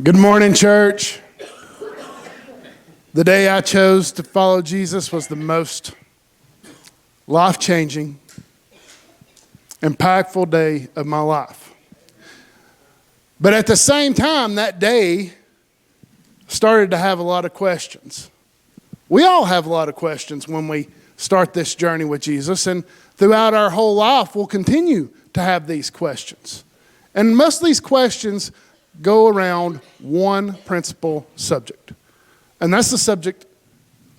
Good morning, church. The day I chose to follow Jesus was the most life-changing, impactful day of my life. But at the same time, that day started to have a lot of questions. We all have a lot of questions when we start this journey with Jesus, and throughout our whole life, we'll continue to have these questions. And most of these questions go around one principal subject, and that's the subject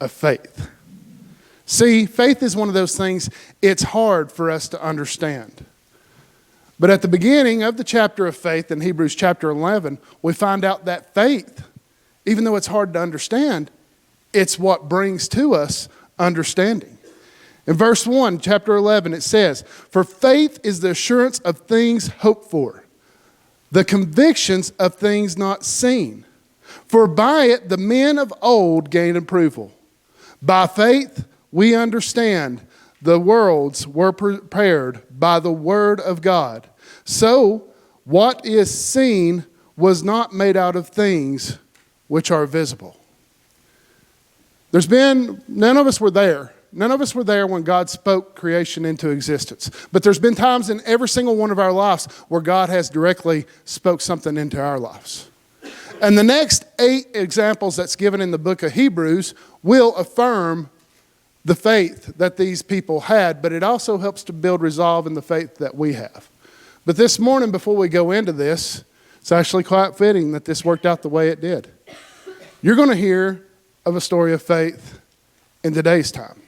of faith. See, faith is one of those things, it's hard for us to understand. But at the beginning of the chapter of faith in Hebrews chapter 11, we find out that faith, even though it's hard to understand, it's what brings to us understanding. In verse 1, chapter 11, it says, "For faith is the assurance of things hoped for, the convictions of things not seen. For by it the men of old gained approval. By faith we understand the worlds were prepared by the word of God. So what is seen was not made out of things which are visible." None of us were there. None of us were there when God spoke creation into existence. But there's been times in every single one of our lives where God has directly spoke something into our lives. And the next 8 examples that's given in the book of Hebrews will affirm the faith that these people had, but it also helps to build resolve in the faith that we have. But this morning, before we go into this, it's actually quite fitting that this worked out the way it did. You're going to hear of a story of faith in today's time.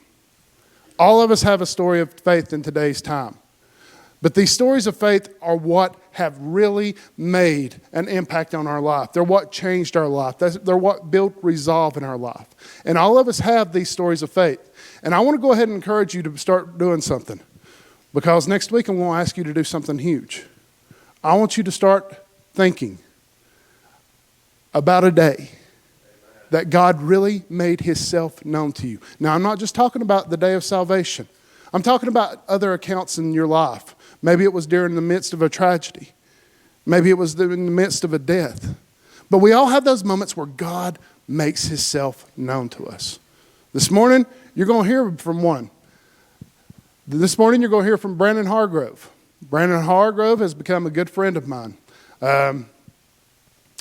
All of us have a story of faith in today's time. But these stories of faith are what have really made an impact on our life. They're what changed our life. They're what built resolve in our life. And all of us have these stories of faith. And I want to go ahead and encourage you to start doing something. Because next week I'm going to ask you to do something huge. I want you to start thinking about a day that God really made himself known to you. Now, I'm not just talking about the day of salvation. I'm talking about other accounts in your life. Maybe it was during the midst of a tragedy. Maybe it was in the midst of a death. But we all have those moments where God makes himself known to us. This morning, you're going to hear from one. This morning, you're going to hear from Brandon Hargrove. Brandon Hargrove has become a good friend of mine.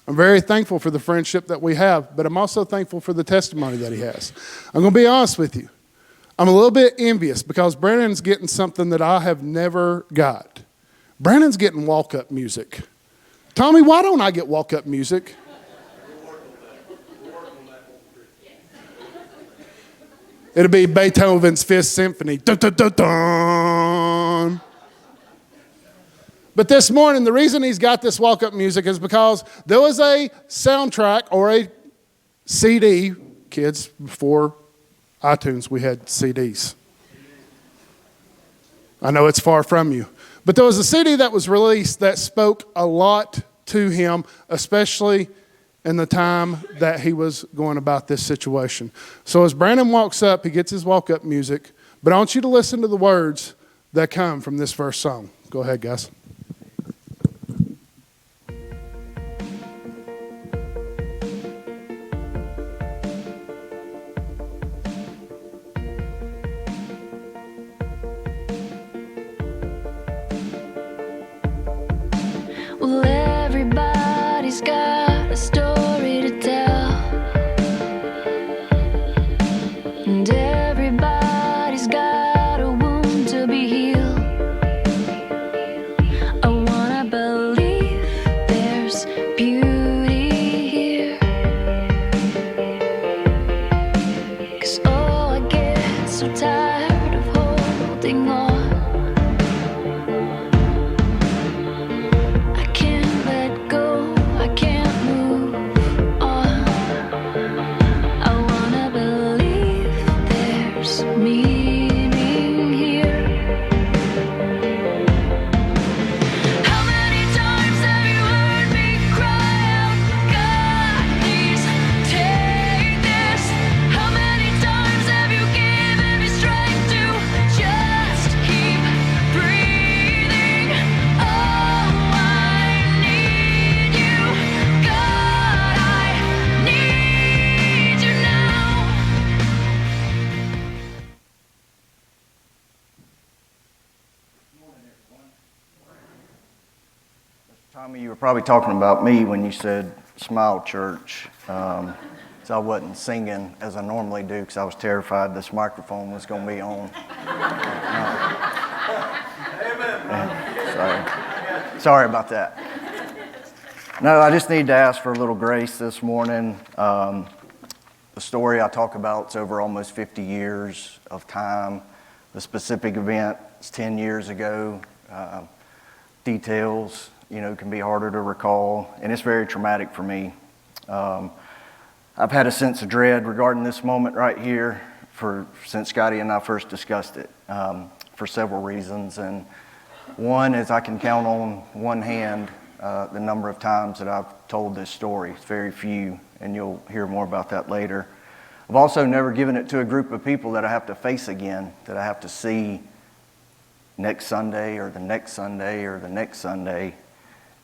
I'm very thankful for the friendship that we have, but I'm also thankful for the testimony that he has. I'm going to be honest with you. I'm a little bit envious because Brandon's getting something that I have never got. Brandon's getting walk-up music. Tommy, why don't I get walk-up music? It'll be Beethoven's Fifth Symphony. Dun, dun, dun, dun. But this morning, the reason he's got this walk-up music is because there was a soundtrack or a CD. Kids, before iTunes, we had CDs. I know it's far from you. But there was a CD that was released that spoke a lot to him, especially in the time that he was going about this situation. So as Brandon walks up, he gets his walk-up music. But I want you to listen to the words that come from this first song. Go ahead, guys. Well, everybody's got a story to tell, and everybody's got a wound to be healed. were probably talking about me when you said Smile Church. So I wasn't singing as I normally do because I was terrified this microphone was going to be on. Sorry about that. No, I just need to ask for a little grace this morning. The story I talk about is over almost 50 years of time. The specific event is 10 years ago. Details, can be harder to recall, and it's very traumatic for me. I've had a sense of dread regarding this moment right here since Scotty and I first discussed it for several reasons. And one is I can count on one hand the number of times that I've told this story. It's very few, and you'll hear more about that later. I've also never given it to a group of people that I have to face again, that I have to see next Sunday or the next Sunday or the next Sunday.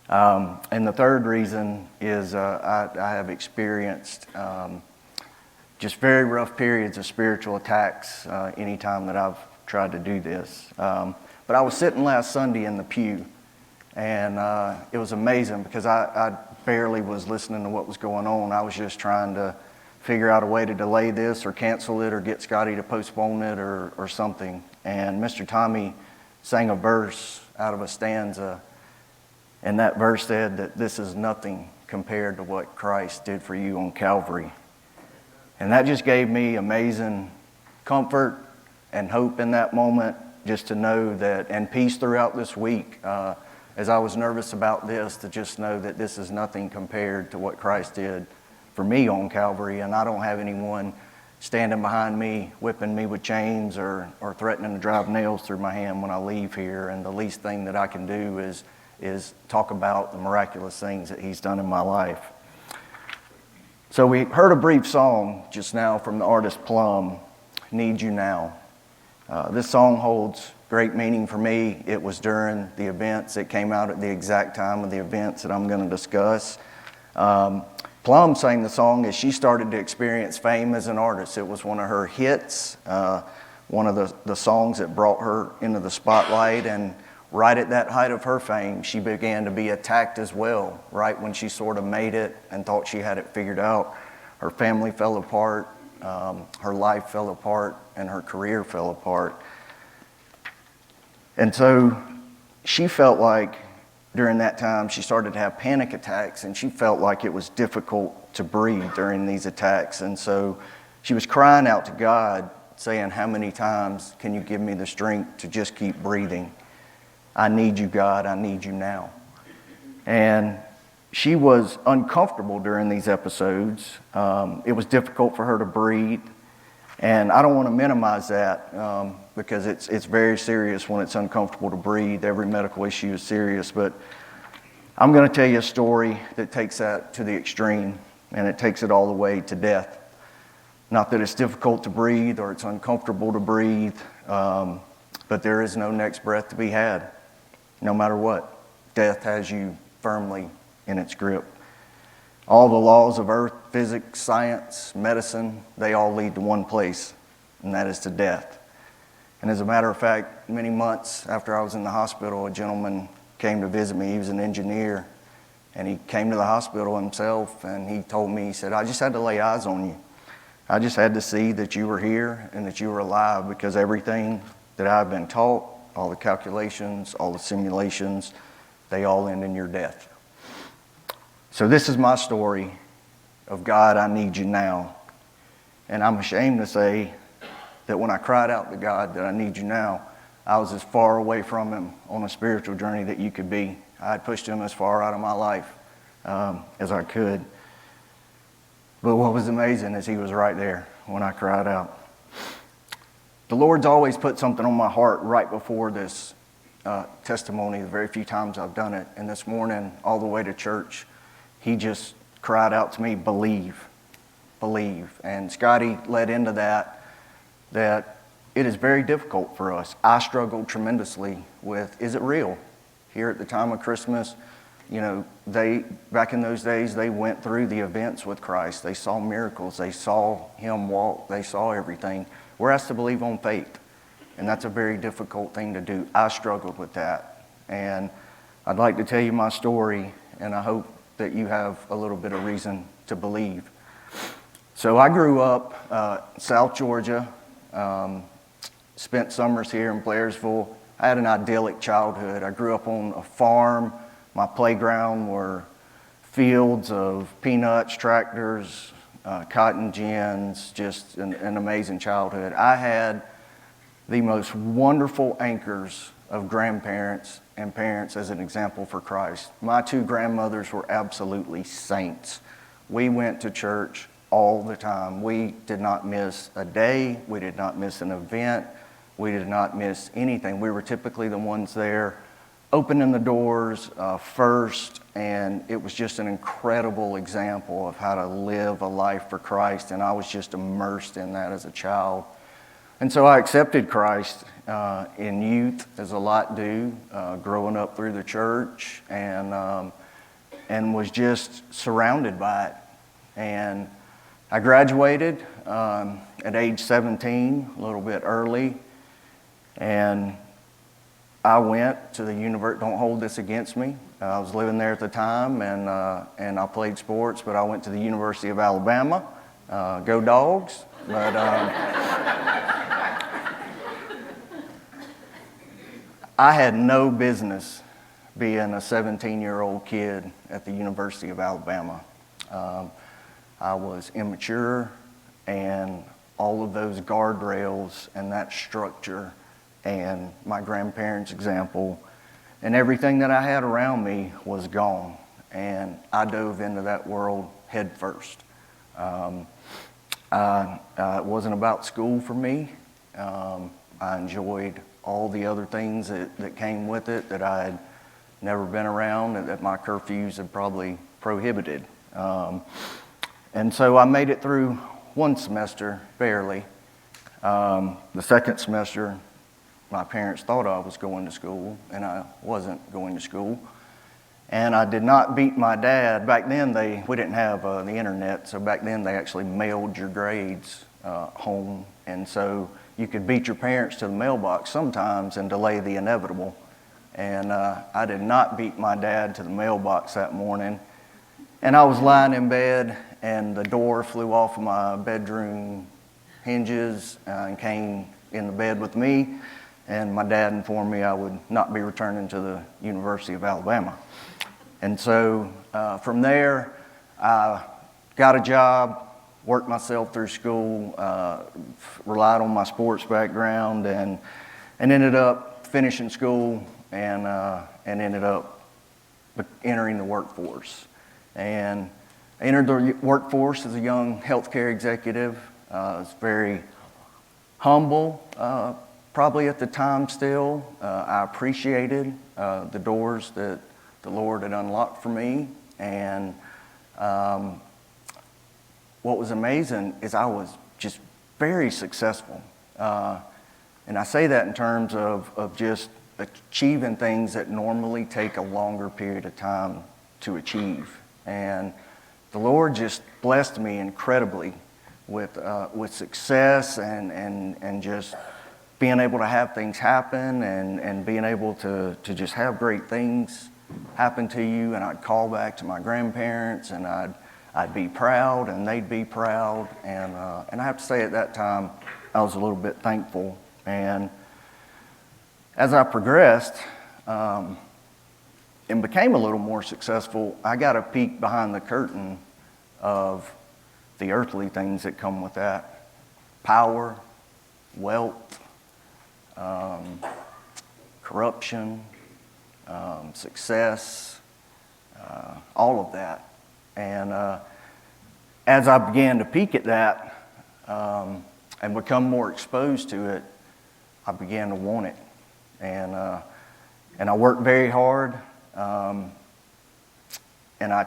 And the third reason is I have experienced just very rough periods of spiritual attacks anytime that I've tried to do this. But I was sitting last Sunday in the pew, and it was amazing because I barely was listening to what was going on. I was just trying to figure out a way to delay this or cancel it or get Scotty to postpone it or something. And Mr. Tommy sang a verse out of a stanza, and that verse said that this is nothing compared to what Christ did for you on Calvary. And that just gave me amazing comfort and hope in that moment, just to know that, and peace throughout this week, as I was nervous about this, to just know that this is nothing compared to what Christ did for me on Calvary, and I don't have anyone standing behind me, whipping me with chains or threatening to drive nails through my hand when I leave here. And the least thing that I can do is talk about the miraculous things that he's done in my life. So we heard a brief song just now from the artist Plum, Need You Now. This song holds great meaning for me. It was during the events. It came out at the exact time of the events that I'm going to discuss. Plum sang the song as she started to experience fame as an artist. It was one of her hits, one of the songs that brought her into the spotlight. And right at that height of her fame, she began to be attacked as well. Right when she sort of made it and thought she had it figured out, her family fell apart, her life fell apart, and her career fell apart. And so she felt like during that time, she started to have panic attacks, and she felt like it was difficult to breathe during these attacks. And so she was crying out to God, saying, how many times can you give me the strength to just keep breathing? I need you, God. I need you now. And she was uncomfortable during these episodes. It was difficult for her to breathe. And I don't want to minimize that because it's very serious when it's uncomfortable to breathe. Every medical issue is serious. But I'm going to tell you a story that takes that to the extreme, and it takes it all the way to death. Not that it's difficult to breathe or it's uncomfortable to breathe, but there is no next breath to be had, no matter what. Death has you firmly in its grip. All the laws of earth, physics, science, medicine, they all lead to one place, and that is to death. And as a matter of fact, many months after I was in the hospital, a gentleman came to visit me. He was an engineer, and he came to the hospital himself, and he told me, he said, I just had to lay eyes on you. I just had to see that you were here and that you were alive, because everything that I've been taught, all the calculations, all the simulations, they all end in your death. So this is my story of God, I need you now. And I'm ashamed to say that when I cried out to God that I need you now, I was as far away from him on a spiritual journey that you could be. I had pushed him as far out of my life as I could. But what was amazing is he was right there when I cried out. The Lord's always put something on my heart right before this testimony, the very few times I've done it. And this morning, all the way to church, he just cried out to me, believe, believe. And Scotty led into that it is very difficult for us. I struggled tremendously with, is it real? Here at the time of Christmas, back in those days, they went through the events with Christ. They saw miracles. They saw him walk. They saw everything. We're asked to believe on faith, and that's a very difficult thing to do. I struggled with that, and I'd like to tell you my story and I hope that you have a little bit of reason to believe. So I grew up South Georgia, spent summers here in Blairsville. I had an idyllic childhood. I grew up on a farm. My playground were fields of peanuts, tractors, cotton gins, just an amazing childhood. I had the most wonderful anchors of grandparents and parents as an example for Christ. My two grandmothers were absolutely saints. We went to church all the time. We did not miss a day. We did not miss an event. We did not miss anything. We were typically the ones there opening the doors first, and it was just an incredible example of how to live a life for Christ, and I was just immersed in that as a child. And so I accepted Christ in youth, as a lot do, growing up through the church, and was just surrounded by it. And I graduated at age 17, a little bit early, and I went to the university. Don't hold this against me. I was living there at the time, and I played sports, but I went to the University of Alabama. Go Dogs! But I had no business being a 17-year-old kid at the University of Alabama. I was immature, and all of those guardrails and that structure and my grandparents' example and everything that I had around me was gone. And I dove into that world head first. It wasn't about school for me. I enjoyed all the other things that came with it that I had never been around and that my curfews had probably prohibited. And so I made it through one semester, barely. The second semester, my parents thought I was going to school, and I wasn't going to school. And I did not beat my dad. Back then, we didn't have the internet, so back then they actually mailed your grades home. And so you could beat your parents to the mailbox sometimes and delay the inevitable. And I did not beat my dad to the mailbox that morning. And I was lying in bed, and the door flew off of my bedroom hinges and came in the bed with me. And my dad informed me I would not be returning to the University of Alabama. And so from there, I got a job, worked myself through school, relied on my sports background, and ended up finishing school and ended up entering the workforce. And I entered the workforce as a young healthcare executive. I was very humble, probably at the time still. I appreciated the doors that the Lord had unlocked for me. And what was amazing is I was just very successful. And I say that in terms of just achieving things that normally take a longer period of time to achieve. And the Lord just blessed me incredibly with success and just being able to have things happen and being able to just have great things happen to you. And I'd call back to my grandparents, and I'd be proud, and they'd be proud. And I have to say, at that time, I was a little bit thankful. And as I progressed and became a little more successful, I got a peek behind the curtain of the earthly things that come with that: power, wealth, corruption, success, all of that. And as I began to peek at that and become more exposed to it, I began to want it. And I worked very hard, and I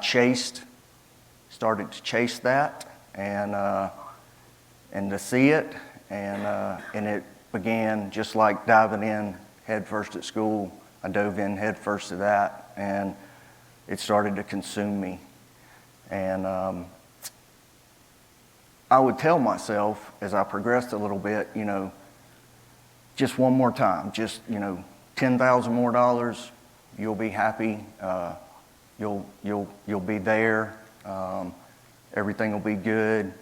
started to chase that and to see it, and it began just like diving in head first at school. I dove in head first to that, and it started to consume me. And I would tell myself as I progressed a little bit, just one more time, just, $10,000 more, you'll be happy. you'll be there. Everything will be good.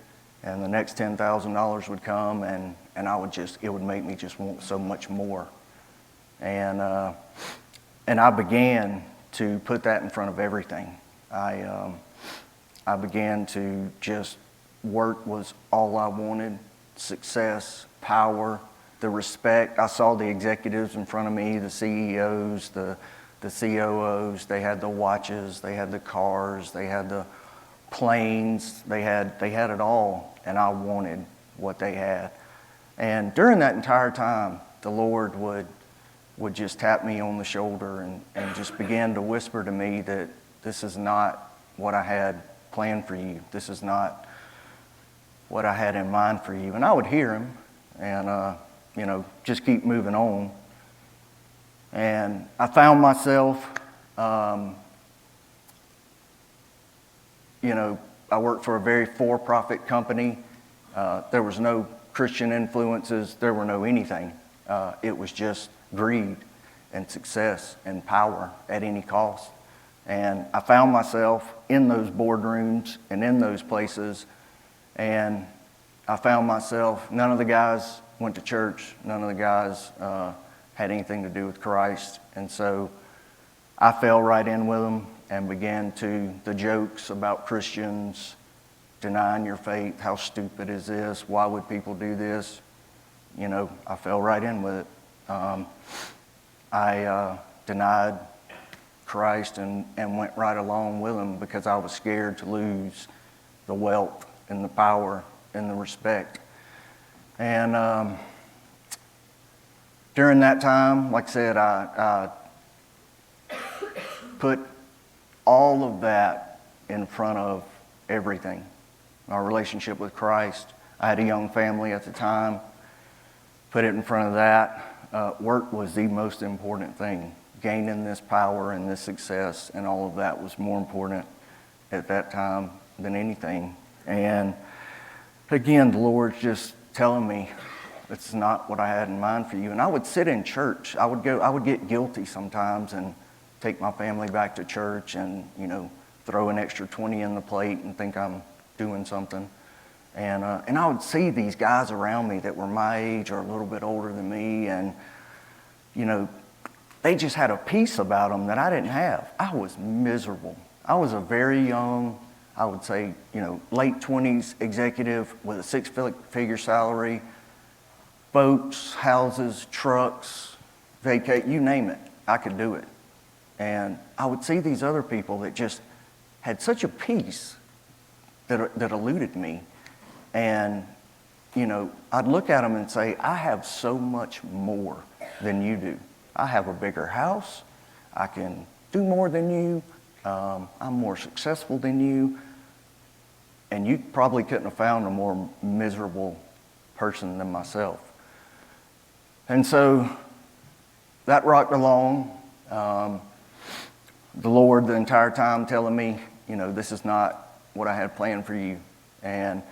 And the next $10,000 would come, and it would make me just want so much more. And I began to put that in front of everything. I began to just, work was all I wanted, success, power, the respect. I saw the executives in front of me, the CEOs, the COOs. They had the watches, they had the cars, they had the planes, they had it all, and I wanted what they had. And during that entire time, the Lord would just tap me on the shoulder and just begin to whisper to me that this is not what I had planned for you. This is not what I had in mind for you. And I would hear him and, just keep moving on. And I found myself, I worked for a very for-profit company. There was no Christian influences. There were no anything. It was just greed and success and power at any cost. And I found myself in those boardrooms and in those places, and I found myself, none of the guys went to church, none of the guys had anything to do with Christ, and so I fell right in with them and began to, the jokes about Christians denying your faith, how stupid is this, why would people do this? I fell right in with it. I denied Christ and went right along with him because I was scared to lose the wealth and the power and the respect. And during that time, like I said, I put all of that in front of everything. Our relationship with Christ. I had a young family at the time. Put it in front of that. Work was the most important thing. Gaining this power and this success and all of that was more important at that time than anything. And again, the Lord's just telling me, it's not what I had in mind for you. And I would sit in church. I would get guilty sometimes and take my family back to church and, throw an extra 20 in the plate and think I'm doing something. And I would see these guys around me that were my age or a little bit older than me, and, they just had a peace about them that I didn't have. I was miserable. I was a very young, I would say, late 20s executive with a six-figure salary, boats, houses, trucks, you name it, I could do it. And I would see these other people that just had such a peace that eluded me. And, I'd look at them and say, I have so much more than you do. I have a bigger house. I can do more than you. I'm more successful than you. And you probably couldn't have found a more miserable person than myself. And so that rocked along. The Lord the entire time telling me, this is not what I had planned for you. And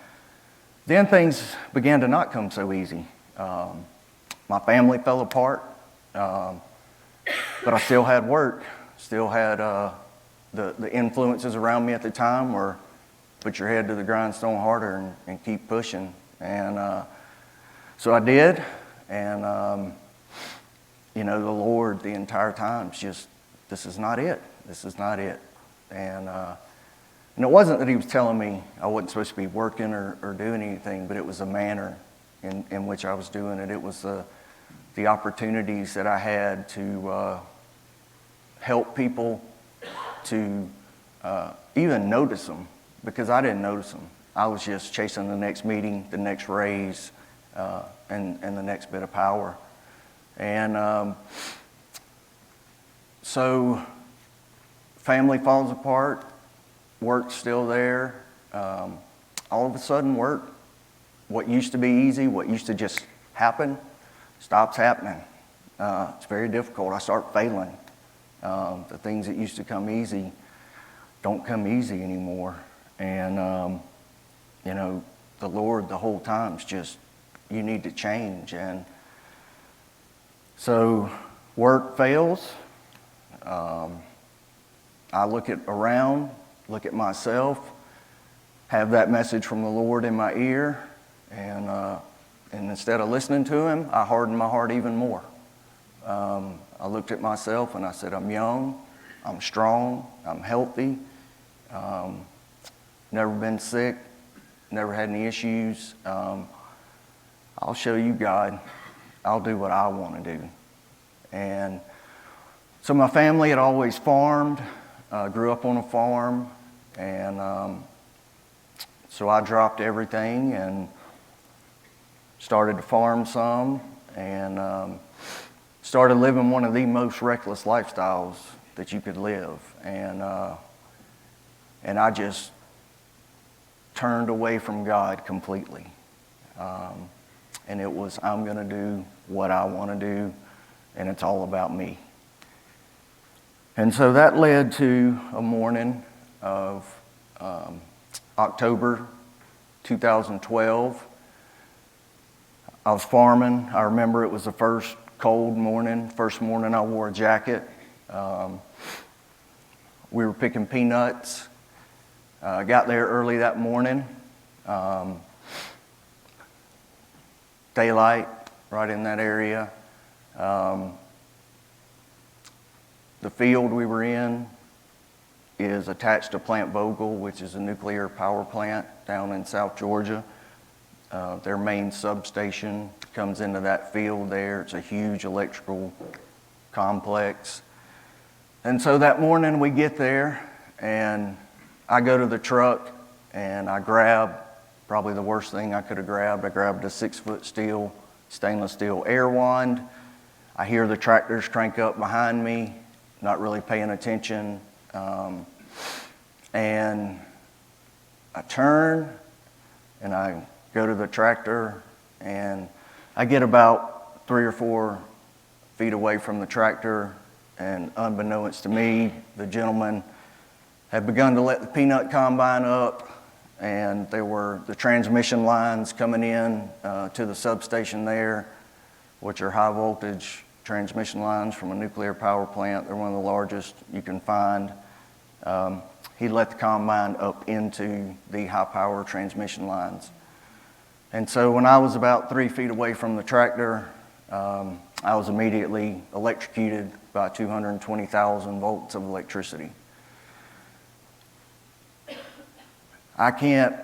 then things began to not come so easy. My family fell apart, but I still had work, still had the influences around me at the time were put your head to the grindstone harder and keep pushing. And so I did, and the Lord the entire time just, this is not it, this is not it. And it wasn't that he was telling me I wasn't supposed to be working or doing anything, but it was the manner in which I was doing it. It was the opportunities that I had to help people, to even notice them, because I didn't notice them. I was just chasing the next meeting, the next raise, and the next bit of power. And so family falls apart, work's still there. All of a sudden work, what used to be easy, what used to just happen, stops happening. It's very difficult. I start failing. The things that used to come easy don't come easy anymore. And, the Lord the whole time is just, you need to change. And so work fails. I look around, look at myself, have that message from the Lord in my ear, and instead of listening to him, I hardened my heart even more. I looked at myself and I said, I'm young, I'm strong, I'm healthy, never been sick, never had any issues. I'll show you, God. I'll do what I want to do. And so my family had always farmed, grew up on a farm, and so I dropped everything and started to farm some, and started living one of the most reckless lifestyles that you could live. And I just turned away from God completely. And it was, I'm going to do what I want to do, and it's all about me. And so that led to a morning of October 2012. I was farming. I remember it was the first cold morning, first morning I wore a jacket. We were picking peanuts. I got there early that morning. Daylight right in that area. The field we were in is attached to Plant Vogtle, which is a nuclear power plant down in South Georgia. Their main substation comes into that field there. It's a huge electrical complex. And so that morning we get there, and I go to the truck and I grab probably the worst thing I could have grabbed. I grabbed a 6-foot stainless steel air wand. I hear the tractors crank up behind me, not really paying attention. And I turn and I go to the tractor, and I get about 3 or 4 feet away from the tractor, and unbeknownst to me, the gentleman had begun to let the peanut combine up, and there were the transmission lines coming in to the substation there, which are high voltage transmission lines from a nuclear power plant. They're one of the largest you can find. He let the combine up into the high power transmission lines. And so when I was about 3 feet away from the tractor, I was immediately electrocuted by 220,000 volts of electricity. I can't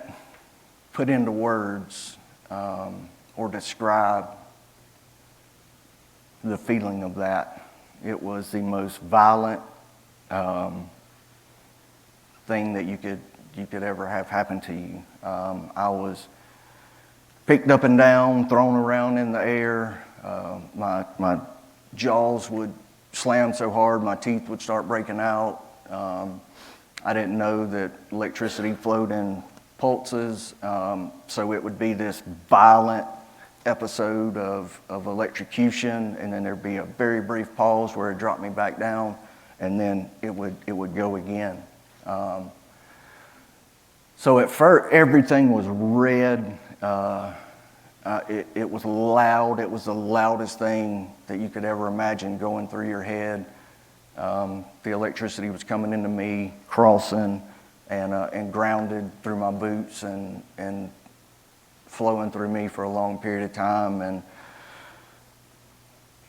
put into words or describe the feeling of that. It was the most violent thing that you could ever have happen to you. I was picked up and down, thrown around in the air. My jaws would slam so hard my teeth would start breaking out. I didn't know that electricity flowed in pulses, so it would be this violent episode of electrocution, and then there'd be a very brief pause where it dropped me back down, and then it would go again. So at first, everything was red. It was loud. It was the loudest thing that you could ever imagine going through your head. The electricity was coming into me, crossing, and grounded through my boots and flowing through me for a long period of time. And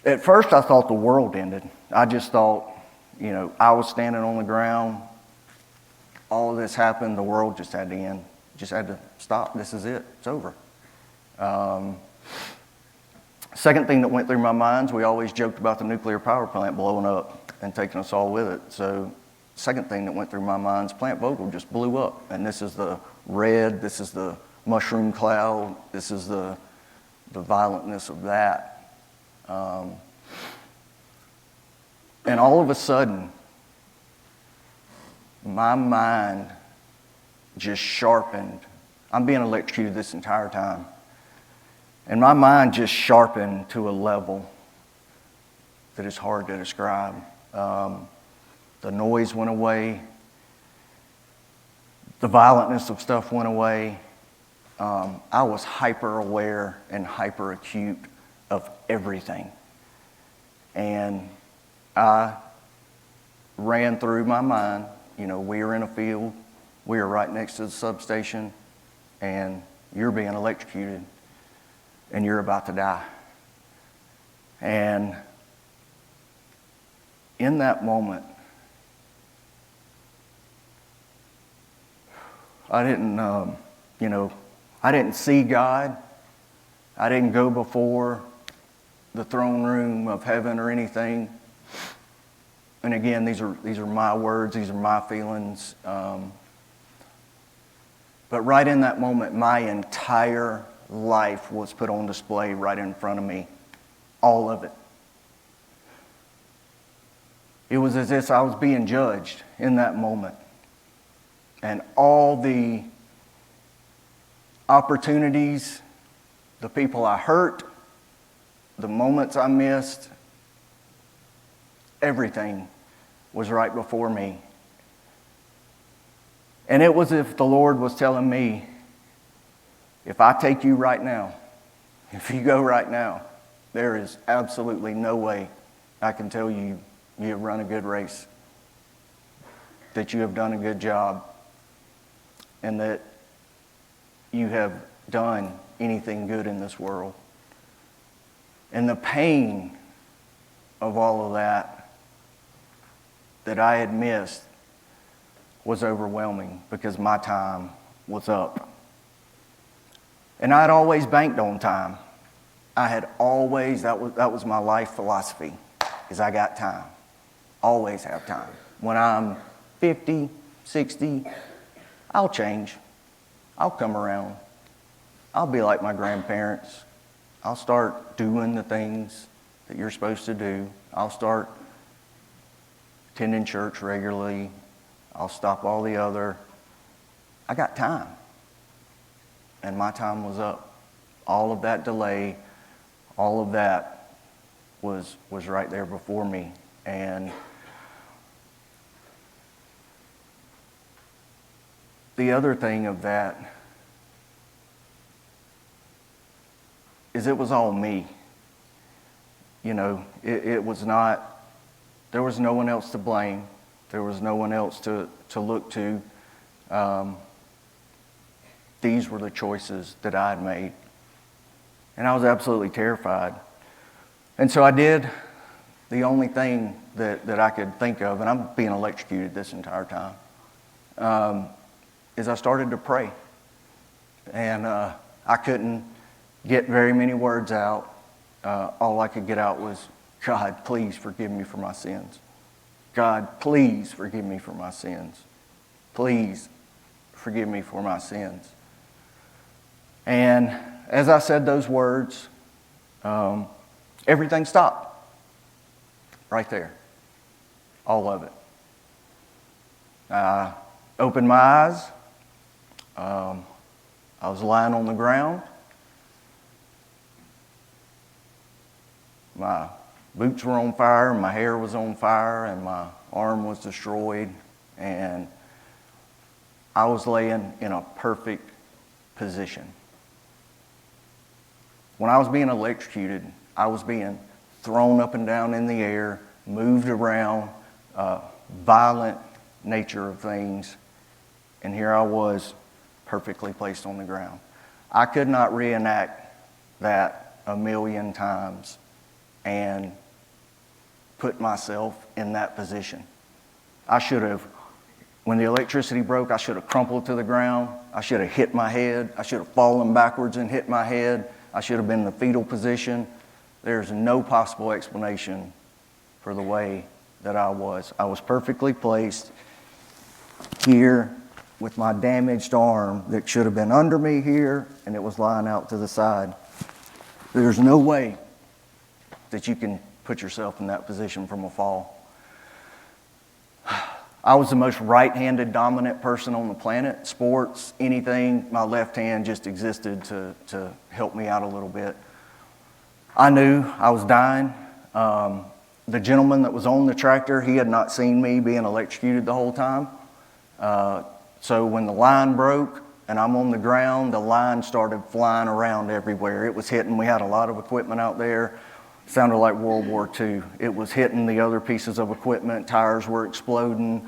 at first I thought the world ended. I just thought, I was standing on the ground. All of this happened. The world just had to end. Just had to stop. This is it. It's over. Second thing that went through my mind is we always joked about the nuclear power plant blowing up and taking us all with it. So second thing that went through my mind is Plant Vogtle just blew up. And this is the red, this is the mushroom cloud, this is the violentness of that. And all of a sudden, my mind just sharpened. I'm being electrocuted this entire time. And my mind just sharpened to a level that is hard to describe. The noise went away. The violentness of stuff went away. I was hyper aware and hyper acute of everything. And I ran through my mind. You know, we are in a field, we are right next to the substation, and you're being electrocuted, and you're about to die. And in that moment, I didn't see God. I didn't go before the throne room of heaven or anything. And again, these are my words, these are my feelings. But right in that moment, my entire life was put on display right in front of me. All of it. It was as if I was being judged in that moment. And all the opportunities, the people I hurt, the moments I missed, everything was right before me. And it was as if the Lord was telling me, if I take you right now, if you go right now, there is absolutely no way I can tell you you have run a good race, that you have done a good job, and that you have done anything good in this world. And the pain of all of that I had missed was overwhelming because my time was up. And I had always banked on time. That was my life philosophy, is I got time. Always have time. When I'm 50, 60, I'll change. I'll come around. I'll be like my grandparents. I'll start doing the things that you're supposed to do. I'll start attending church regularly. I'll stop all the other. I got time. And my time was up. All of that delay, all of that was right there before me. And the other thing of that is it was all me. You know, it was not, there was no one else to blame. There was no one else to look to. These were the choices that I had made. And I was absolutely terrified. And so I did the only thing that I could think of, and I'm being electrocuted this entire time, is I started to pray. And I couldn't get very many words out. All I could get out was, God, please forgive me for my sins. God, please forgive me for my sins. Please forgive me for my sins. And as I said those words, everything stopped. Right there. All of it. I opened my eyes. I was lying on the ground. My boots were on fire, my hair was on fire, and my arm was destroyed. And I was laying in a perfect position. When I was being electrocuted, I was being thrown up and down in the air, moved around, violent nature of things. And here I was, perfectly placed on the ground. I could not reenact that 1,000,000 times and put myself in that position. I should have, when the electricity broke, I should have crumpled to the ground. I should have hit my head. I should have fallen backwards and hit my head. I should have been in the fetal position. There's no possible explanation for the way that I was. I was perfectly placed here with my damaged arm that should have been under me here, and it was lying out to the side. There's no way that you can put yourself in that position from a fall. I was the most right-handed dominant person on the planet. Sports, anything, my left hand just existed to help me out a little bit. I knew I was dying. The gentleman that was on the tractor, he had not seen me being electrocuted the whole time. So when the line broke and I'm on the ground, the line started flying around everywhere. It was hitting. We had a lot of equipment out there. Sounded like World War II. It was hitting the other pieces of equipment. Tires were exploding.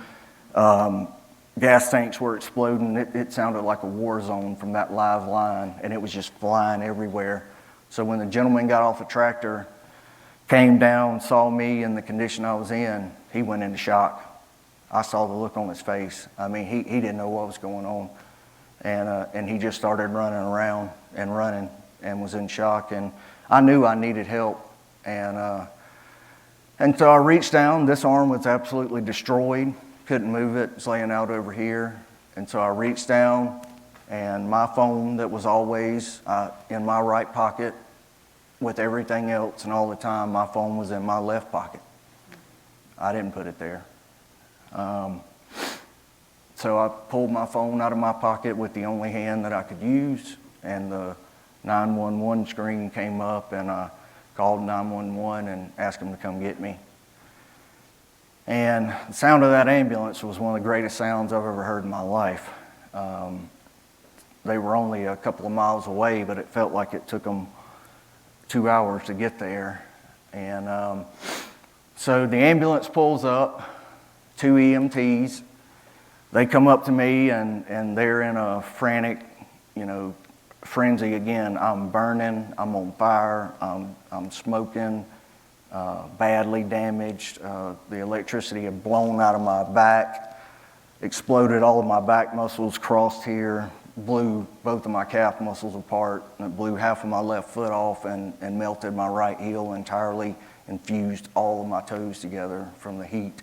Gas tanks were exploding. It sounded like a war zone from that live line, and it was just flying everywhere. So when the gentleman got off the tractor, came down, saw me in the condition I was in, he went into shock. I saw the look on his face. I mean, he didn't know what was going on. And he just started running around and running and was in shock. And I knew I needed help. And so I reached down. This arm was absolutely destroyed. Couldn't move it. It's laying out over here. And so I reached down, and my phone that was always in my right pocket with everything else, and all the time my phone was in my left pocket. I didn't put it there. So I pulled my phone out of my pocket with the only hand that I could use, and the 911 screen came up, and I called 911 and asked them to come get me. And the sound of that ambulance was one of the greatest sounds I've ever heard in my life. They were only a couple of miles away, but it felt like it took them 2 hours to get there. And so the ambulance pulls up, 2 EMTs. They come up to me, and they're in a frantic, frenzy again. I'm burning, I'm on fire, I'm smoking, badly damaged. The electricity had blown out of my back, exploded all of my back muscles, crossed here, blew both of my calf muscles apart, and it blew half of my left foot off and melted my right heel entirely and fused all of my toes together from the heat.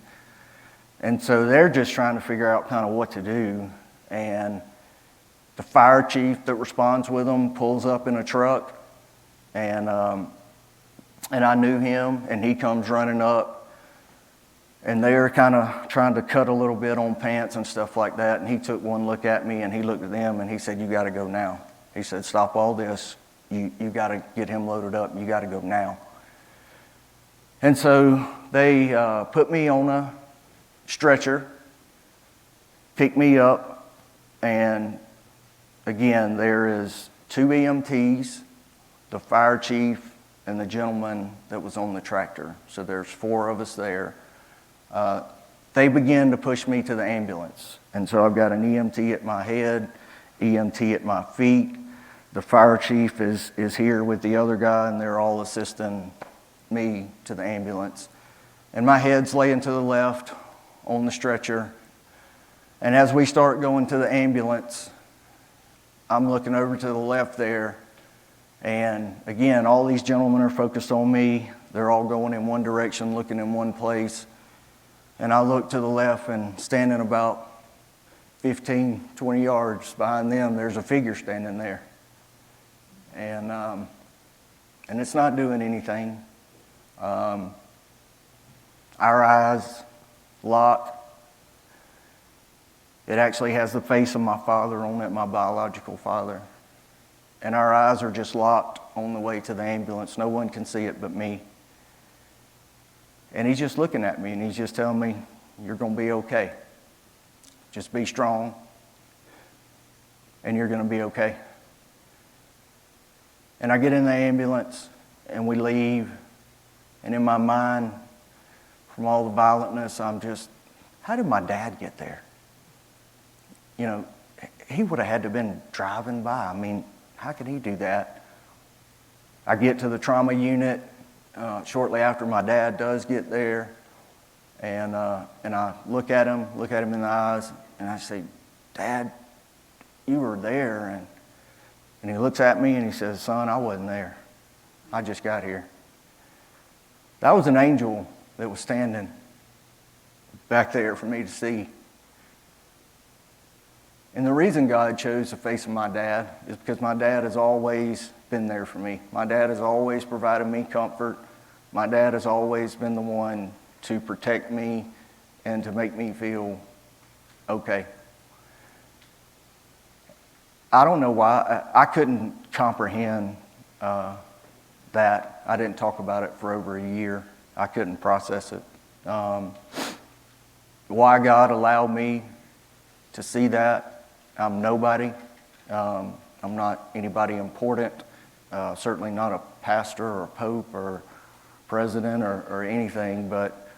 And so they're just trying to figure out kind of what to do. And the fire chief that responds with them pulls up in a truck, and I knew him, and he comes running up, and they're kind of trying to cut a little bit on pants and stuff like that. And he took one look at me, and he looked at them, and he said, "You got to go now." He said, "Stop all this. You got to get him loaded up. You got to go now." And so they put me on a stretcher, picked me up, and again, there is 2 EMTs, the fire chief, and the gentleman that was on the tractor. So there's 4 of us there. They began to push me to the ambulance. And so I've got an EMT at my head, EMT at my feet. The fire chief is here with the other guy, and they're all assisting me to the ambulance. And my head's laying to the left on the stretcher. And as we start going to the ambulance, I'm looking over to the left there. And again, all these gentlemen are focused on me. They're all going in one direction, looking in one place. And I look to the left, and standing about 15, 20 yards behind them, there's a figure standing there. And it's not doing anything. Our eyes locked. It actually has the face of my father on it, my biological father. And our eyes are just locked on the way to the ambulance. No one can see it but me. And he's just looking at me, and he's just telling me, "You're going to be okay. Just be strong, and you're going to be okay." And I get in the ambulance, and we leave. And in my mind, from all the violentness, I'm just, how did my dad get there? He would have had to have been driving by. I mean, how could he do that? I get to the trauma unit shortly after my dad does get there, and I look at him in the eyes, and I say, "Dad, you were there." And he looks at me and he says, "Son, I wasn't there. I just got here." That was an angel that was standing back there for me to see. And the reason God chose the face of my dad is because my dad has always been there for me. My dad has always provided me comfort. My dad has always been the one to protect me and to make me feel okay. I don't know why. I couldn't comprehend that. I didn't talk about it for over a year. I couldn't process it. Why God allowed me to see that, I'm nobody. I'm not anybody important. Certainly not a pastor or a pope or president or anything, but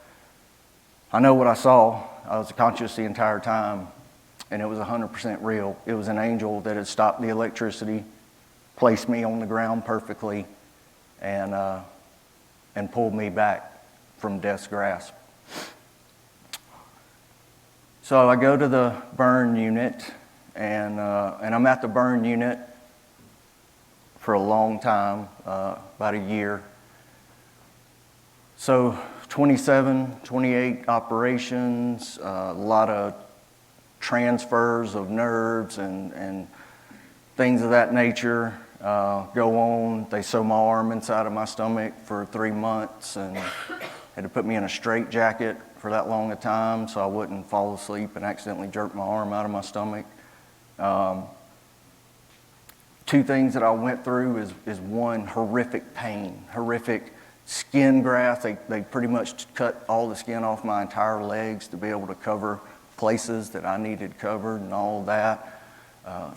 I know what I saw. I was conscious the entire time, and it was 100% real. It was an angel that had stopped the electricity, placed me on the ground perfectly, and pulled me back from death's grasp. So I go to the burn unit, and I'm at the burn unit for a long time, about a year. So 27, 28 operations, a lot of transfers of nerves and things of that nature go on. They sew my arm inside of my stomach for 3 months and had to put me in a straitjacket for that long a time so I wouldn't fall asleep and accidentally jerk my arm out of my stomach. Two things that I went through is one, horrific pain, horrific skin graft. They pretty much cut all the skin off my entire legs to be able to cover places that I needed covered and all of that.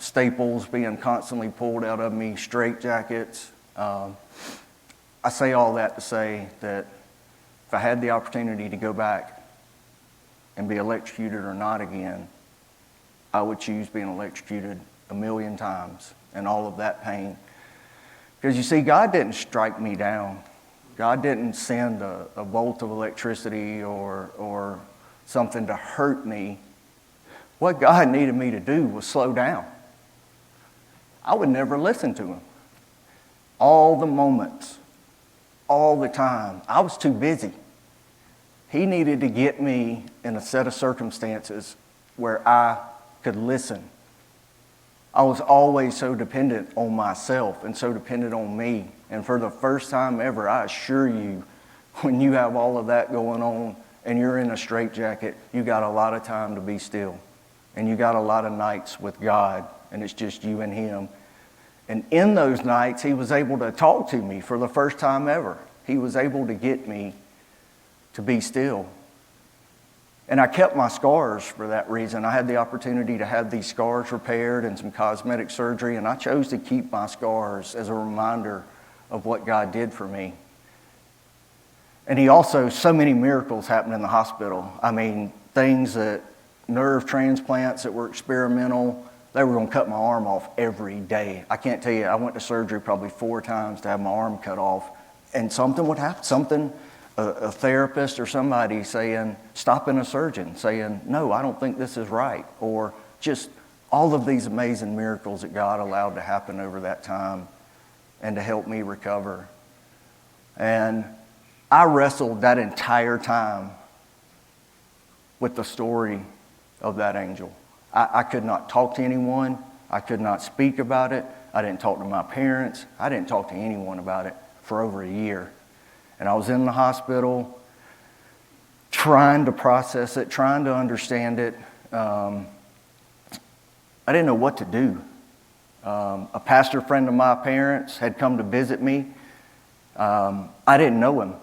Staples being constantly pulled out of me, straitjackets. I say all that to say that if I had the opportunity to go back and be electrocuted or not again, I would choose being electrocuted 1,000,000 times and all of that pain. Because you see, God didn't strike me down. God didn't send a bolt of electricity or something to hurt me. What God needed me to do was slow down. I would never listen to him. All the moments, all the time, I was too busy. He needed to get me in a set of circumstances where I could listen. I was always so dependent on myself and so dependent on me. And for the first time ever, I assure you, when you have all of that going on and you're in a straitjacket, you got a lot of time to be still. And you got a lot of nights with God, and it's just you and him. And in those nights, he was able to talk to me for the first time ever. He was able to get me to be still. And I kept my scars for that reason. I had the opportunity to have these scars repaired and some cosmetic surgery, and I chose to keep my scars as a reminder of what God did for me. And he also, so many miracles happened in the hospital. I mean, things that, nerve transplants that were experimental, they were going to cut my arm off every day. I can't tell you, I went to surgery probably 4 times to have my arm cut off, and something would happen. A therapist or somebody saying, stopping a surgeon, saying, no, I don't think this is right. Or just all of these amazing miracles that God allowed to happen over that time and to help me recover. And I wrestled that entire time with the story of that angel. I could not talk to anyone. I could not speak about it. I didn't talk to my parents. I didn't talk to anyone about it for over a year. And I was in the hospital trying to process it, trying to understand it. I didn't know what to do. A pastor friend of my parents had come to visit me. I didn't know him,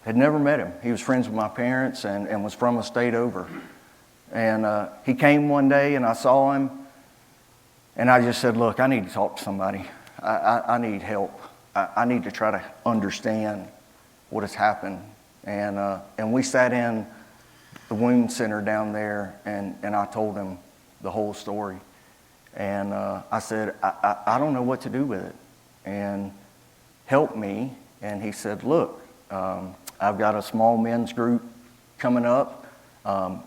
had never met him. He was friends with my parents and was from a state over. And he came one day and I saw him, and I just said, look, I need to talk to somebody. I need help. I need to try to understand what has happened. And we sat in the wound center down there, and I told him the whole story. And I said, I don't know what to do with it. And help me. And he said, look, I've got a small men's group coming up.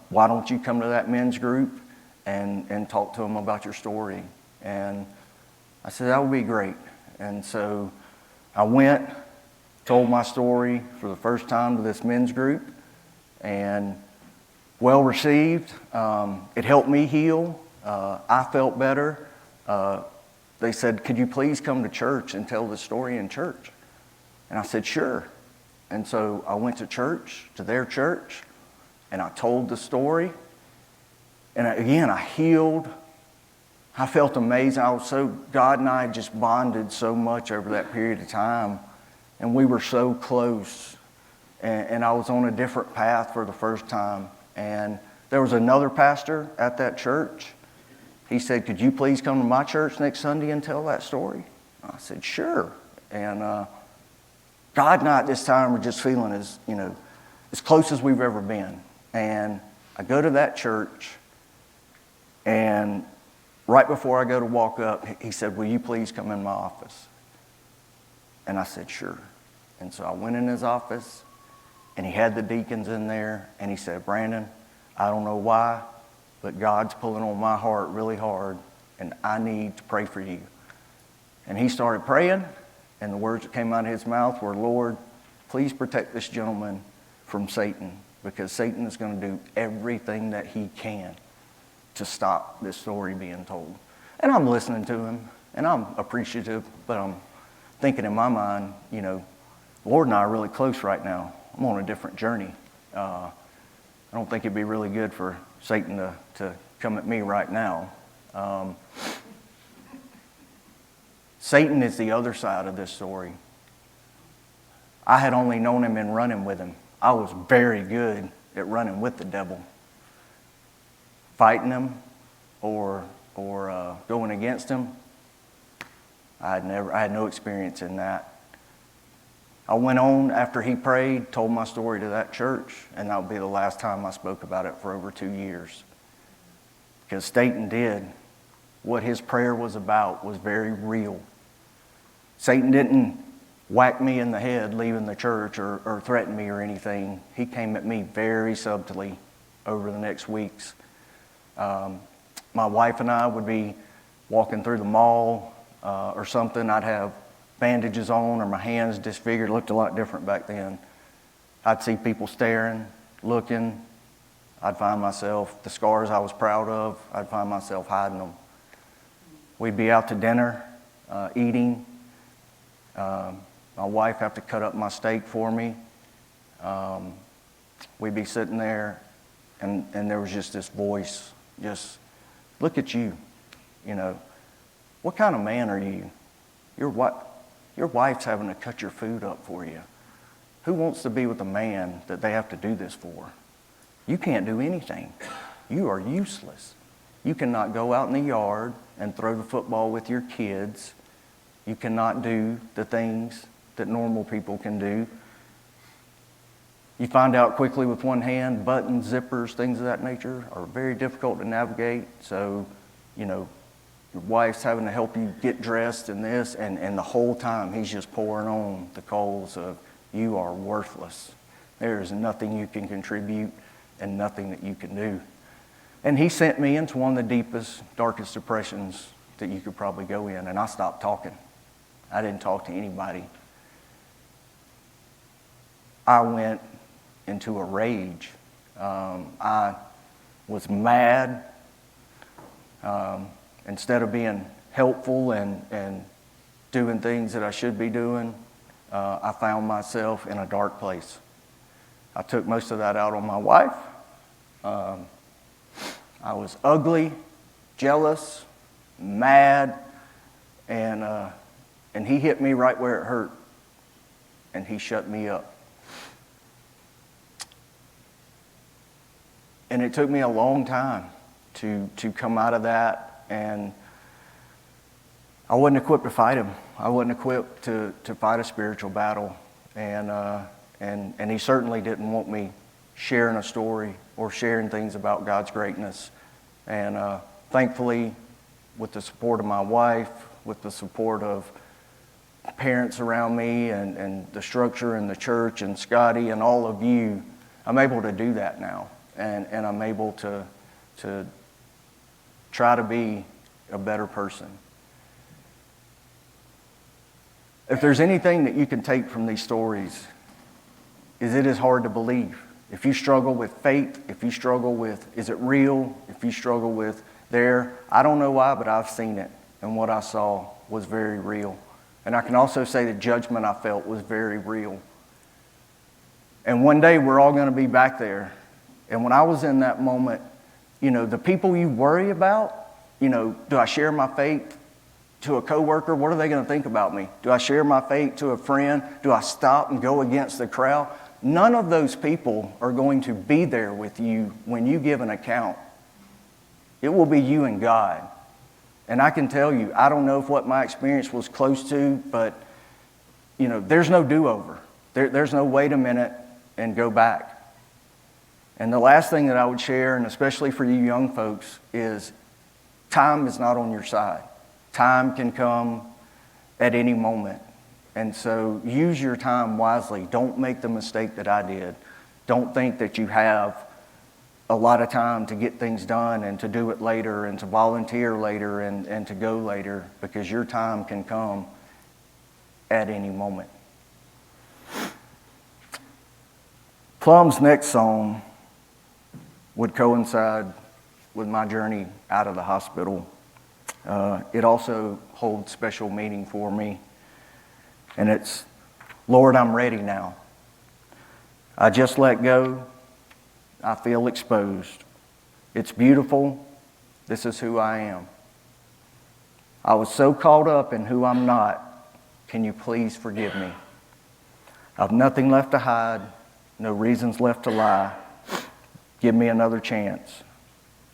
Why don't you come to that men's group and talk to them about your story? And I said, that would be great. And so I went, told my story for the first time to this men's group, and well received. It helped me heal. I felt better. They said, could you please come to church and tell the story in church? And I said, sure. And so I went to church, to their church, and I told the story. And again, I healed. I felt amazing. God and I just bonded so much over that period of time. And we were so close. And I was on a different path for the first time. And there was another pastor at that church. He said, could you please come to my church next Sunday and tell that story? I said, sure. And God and I at this time were just feeling as close as we've ever been. And I go to that church, and right before I go to walk up, he said, "Will you please come in my office?" And I said, "Sure." And so I went in his office, and he had the deacons in there, and he said, "Brandon, I don't know why, but God's pulling on my heart really hard, and I need to pray for you." And he started praying, and the words that came out of his mouth were, "Lord, please protect this gentleman from Satan, because Satan is going to do everything that he can to stop this story being told." And I'm listening to him, and I'm appreciative, but I'm thinking in my mind, Lord and I are really close right now. I'm on a different journey. I don't think it'd be really good for Satan to come at me right now. Satan is the other side of this story. I had only known him in running with him. I was very good at running with the devil. Fighting him or going against him, I had no experience in that. I went on after he prayed, told my story to that church, and that would be the last time I spoke about it for over 2 years. Because Satan did what his prayer was about was very real. Satan didn't whack me in the head leaving the church or threaten me or anything. He came at me very subtly over the next weeks. My wife and I would be walking through the mall or something. I'd have bandages on or my hands disfigured. It looked a lot different back then. I'd see people staring, looking. I'd find myself, the scars I was proud of, I'd find myself hiding them. We'd be out to dinner, eating. My wife have to cut up my steak for me. We'd be sitting there, and there was just this voice, just, "Look at you, what kind of man are you? Your wife's having to cut your food up for you. Who wants to be with a man that they have to do this for? You can't do anything. You are useless. You cannot go out in the yard and throw the football with your kids. You cannot do the things that normal people can do. You find out quickly with one hand, buttons, zippers, things of that nature are very difficult to navigate. So, your wife's having to help you get dressed and this, and the whole time he's just pouring on the coals of, you are worthless. There is nothing you can contribute and nothing that you can do." And he sent me into one of the deepest, darkest depressions that you could probably go in, and I stopped talking. I didn't talk to anybody. I went into a rage. I was mad. Instead of being helpful and doing things that I should be doing, I found myself in a dark place. I took most of that out on my wife. I was ugly, jealous, mad, and he hit me right where it hurt, and he shut me up. And it took me a long time to come out of that. And I wasn't equipped to fight him. I wasn't equipped to fight a spiritual battle. And he certainly didn't want me sharing a story or sharing things about God's greatness. And thankfully, with the support of my wife, with the support of parents around me and the structure and the church and Scotty and all of you, I'm able to do that now. And I'm able to try to be a better person. If there's anything that you can take from these stories, is it is hard to believe. If you struggle with faith, if you struggle with, is it real? If you struggle with I don't know why, but I've seen it. And what I saw was very real. And I can also say the judgment I felt was very real. And one day we're all going to be back there. And when I was in that moment, the people you worry about, do I share my faith to a coworker? What are they going to think about me? Do I share my faith to a friend? Do I stop and go against the crowd? None of those people are going to be there with you when you give an account. It will be you and God. And I can tell you, I don't know if what my experience was close to, but, there's no do-over. There's no wait a minute and go back. And the last thing that I would share, and especially for you young folks, is time is not on your side. Time can come at any moment. And so use your time wisely. Don't make the mistake that I did. Don't think that you have a lot of time to get things done and to do it later and to volunteer later and to go later, because your time can come at any moment. Plum's next song would coincide with my journey out of the hospital. It also holds special meaning for me. And it's, Lord, I'm ready now. I just let go. I feel exposed. It's beautiful. This is who I am. I was so caught up in who I'm not. Can you please forgive me? I've nothing left to hide, no reasons left to lie. Give me another chance.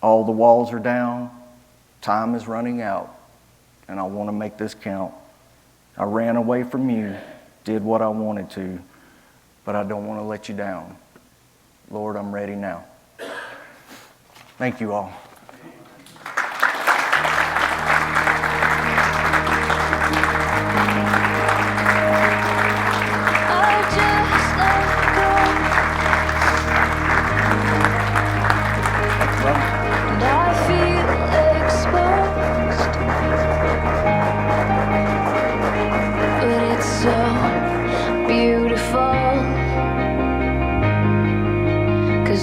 All the walls are down. Time is running out, and I want to make this count. I ran away from you, did what I wanted to, but I don't want to let you down. Lord, I'm ready now. Thank you all.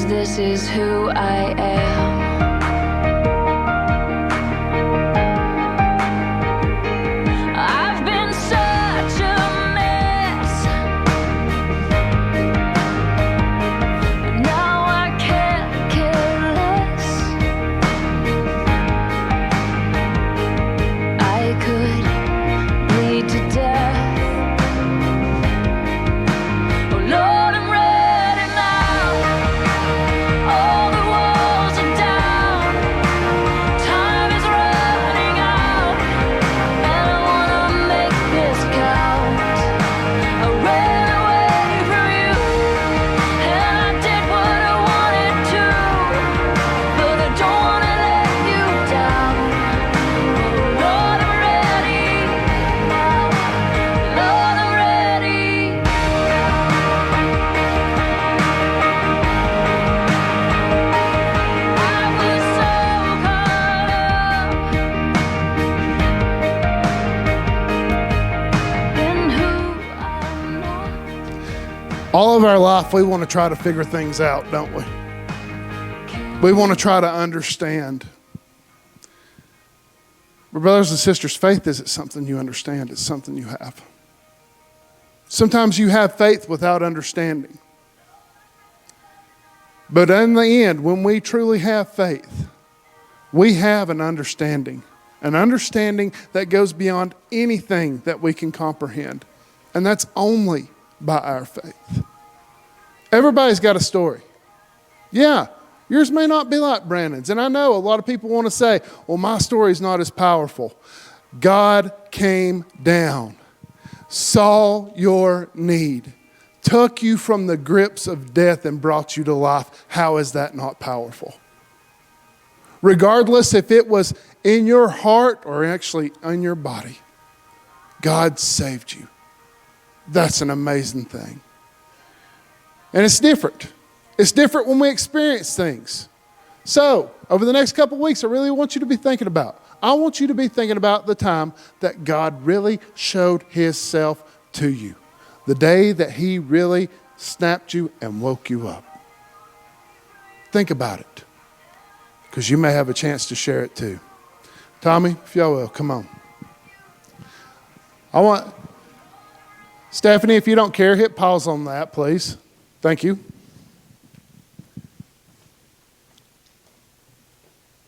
This is who I am. I've been such a mess. Now I can't care less. I could bleed to death. Oh Lord, I'm ready now. All the walls are down. Time is running out, and I wanna make this count. I ran away from you, and I did what I wanted to, but I don't wanna let you down. Oh Lord, I'm ready now. Lord, I'm ready now. I was so caught up in who I'm not. All of our life, we want to try to figure things out, don't we? We want to try to understand. But brothers and sisters, faith isn't something you understand, it's something you have. Sometimes you have faith without understanding. But in the end, when we truly have faith, we have an understanding that goes beyond anything that we can comprehend. And that's only by our faith. Everybody's got a story. Yeah, yours may not be like Brandon's. And I know a lot of people want to say, well, my story's not as powerful. God came down, saw your need, took you from the grips of death and brought you to life. How is that not powerful? Regardless if it was in your heart or actually in your body, God saved you. That's an amazing thing. And it's different. It's different when we experience things. So, over the next couple of weeks, I really want you to be thinking about. I want you to be thinking about the time that God really showed Himself to you. The day that He really snapped you and woke you up. Think about it, because you may have a chance to share it too. Tommy, if y'all will, come on. I want, Stephanie, if you don't care, hit pause on that, please. Thank you.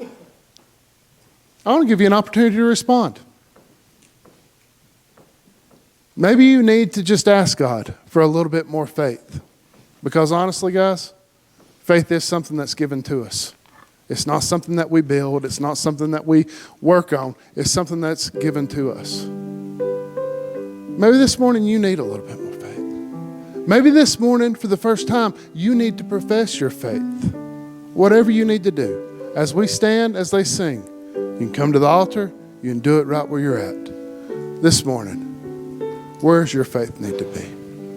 I want to give you an opportunity to respond. Maybe you need to just ask God for a little bit more faith. Because honestly, guys, faith is something that's given to us. It's not something that we build. It's not something that we work on. It's something that's given to us. Maybe this morning you need a little bit more faith. Maybe this morning, for the first time, you need to profess your faith. Whatever you need to do. As we stand, as they sing, you can come to the altar, you can do it right where you're at. This morning, where's your faith need to be?